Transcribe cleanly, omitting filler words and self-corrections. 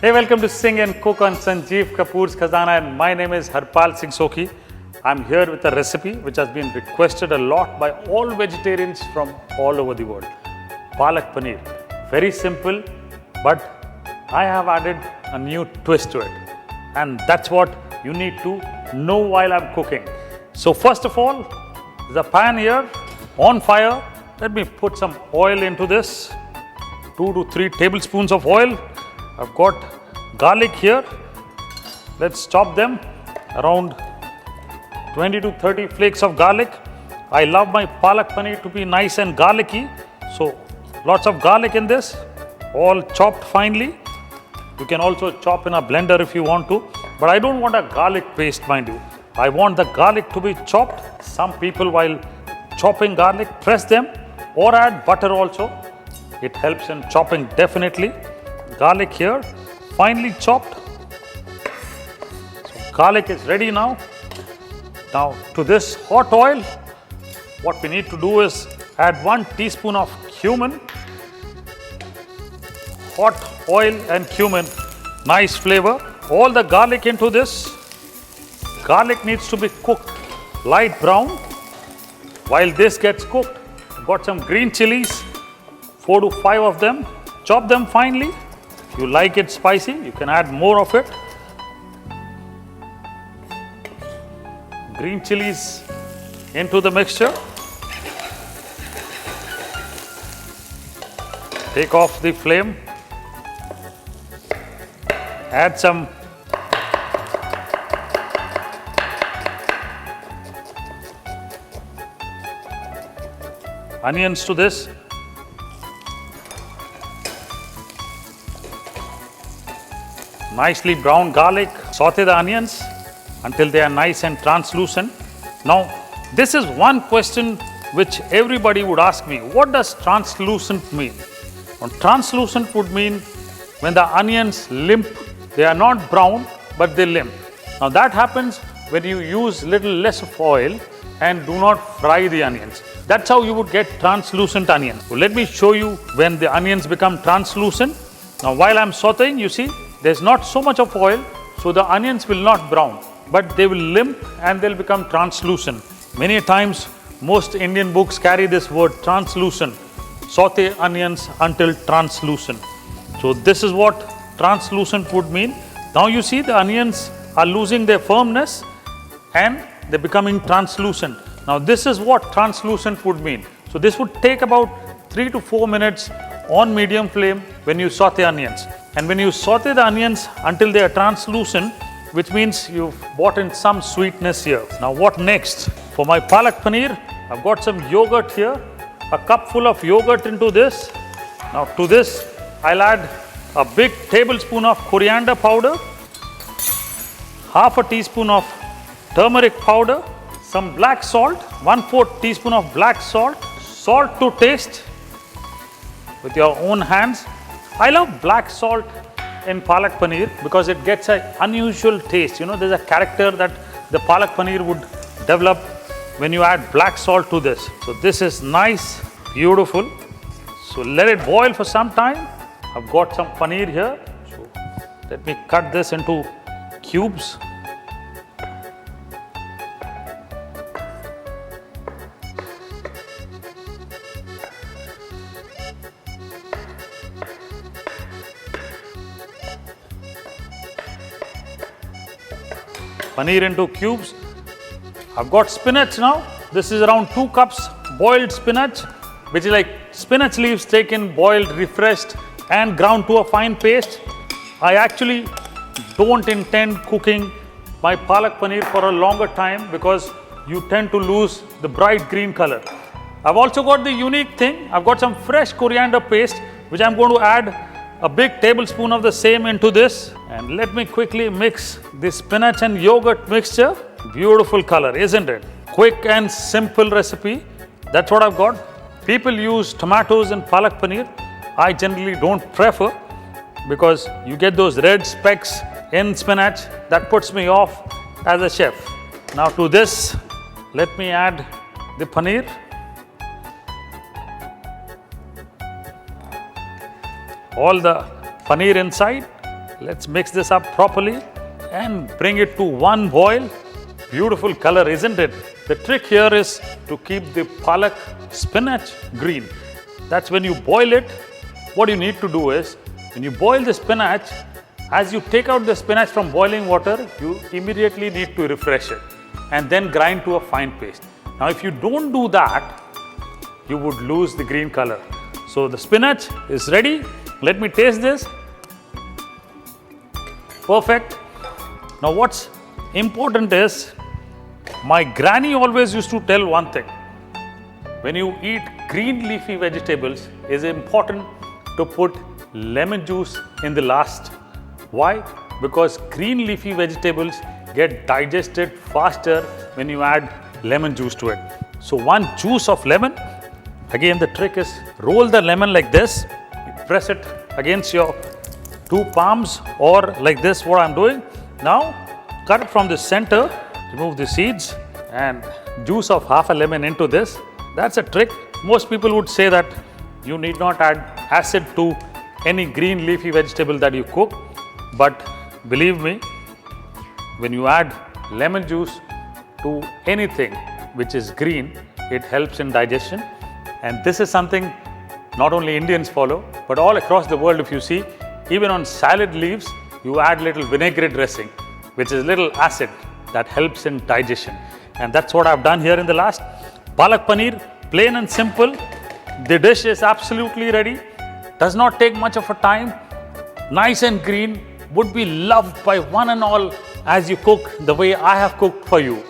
Hey, welcome to Sing and Cook on Sanjeev Kapoor's Khazana, and my name is Harpal Singh Sokhi. I'm here with a recipe which has been requested a lot by all vegetarians from all over the world. Palak Paneer. Very simple, but I have added a new twist to it. And that's what you need to know while I'm cooking. So first of all, the pan here on fire. Let me put some oil into this. 2 to 3 tablespoons of oil. I've got garlic here. Let's chop them around 20 to 30 flakes of garlic. I love my palak paneer to be nice and garlicky. So lots of garlic in this, all chopped finely. You can also chop in a blender if you want to, but I don't want a garlic paste, mind you. I want the garlic to be chopped. Some people, while chopping garlic, press them or add butter also. It helps in chopping definitely. Garlic here, finely chopped. So garlic is ready now. Now to this hot oil, what we need to do is add 1 teaspoon of cumin. Hot oil and cumin, nice flavor. All the garlic into this. Garlic needs to be cooked light brown. While this gets cooked, I've got some green chilies, 4 to 5 of them. Chop them finely. If you like it spicy, you can add more of it. Green chilies into the mixture. Take off the flame. Add some onions to this. Nicely browned garlic. Saute the onions until they are nice and translucent. Now, this is one question which everybody would ask me. What does translucent mean? Well, translucent would mean when the onions limp, they are not brown, but they limp. Now that happens when you use little less of oil and do not fry the onions. That's how you would get translucent onions. So let me show you when the onions become translucent. Now while I'm sauteing, you see, there's not so much of oil, so the onions will not brown, but they will limp and they'll become translucent. Many times, most Indian books carry this word translucent. Saute onions until translucent. So this is what translucent would mean. Now you see the onions are losing their firmness and they're becoming translucent. Now this is what translucent would mean. So this would take about 3 to 4 minutes on medium flame when you saute onions. And when you saute the onions until they are translucent, which means you've brought in some sweetness here. Now what next? For my palak paneer, I've got some yogurt here. A cup full of yogurt into this. Now to this, I'll add a big tablespoon of coriander powder, half a teaspoon of turmeric powder, some black salt, 1/4 teaspoon of black salt, salt to taste with your own hands. I love black salt in palak paneer because it gets an unusual taste. You know, there's a character that the palak paneer would develop when you add black salt to this. So this is nice, beautiful. So let it boil for some time. I've got some paneer here. So let me cut this into cubes. Paneer into cubes. I've got spinach now. This is around 2 cups boiled spinach, which is like spinach leaves taken, boiled, refreshed and ground to a fine paste. I actually don't intend cooking my palak paneer for a longer time because you tend to lose the bright green color. I've also got the unique thing. I've got some fresh coriander paste, which I'm going to add a big tablespoon of the same into this. And let me quickly mix the spinach and yogurt mixture. Beautiful color, isn't it? Quick and simple recipe. That's what I've got. People use tomatoes in palak paneer. I generally don't prefer because you get those red specks in spinach. That puts me off as a chef. Now to this, let me add the paneer. All the paneer inside Let's mix this up properly and bring it to one boil. Beautiful color, isn't it? The trick here is to keep the palak spinach green. That's when you boil it. What you need to do is, when you boil the spinach, as you take out the spinach from boiling water, you immediately need to refresh it and then grind to a fine paste. Now, if you don't do that, you would lose the green color. So the spinach is ready. Let me taste this. Perfect. Now, what's important is, my granny always used to tell one thing. When you eat green leafy vegetables, it's important to put lemon juice in the last. Why? Because green leafy vegetables get digested faster when you add lemon juice to it. So one juice of lemon. Again, the trick is, roll the lemon like this. You press it against your two palms, or like this, what I'm doing. Now, cut it from the center, remove the seeds, and juice of half a lemon into this. That's a trick. Most people would say that you need not add acid to any green leafy vegetable that you cook. But believe me, when you add lemon juice to anything which is green, it helps in digestion. And this is something not only Indians follow, but all across the world. If you see, even on salad leaves, you add little vinaigrette dressing, which is little acid that helps in digestion. And that's what I've done here in the last. Palak Paneer, plain and simple. The dish is absolutely ready. Does not take much of a time. Nice and green. Would be loved by one and all as you cook the way I have cooked for you.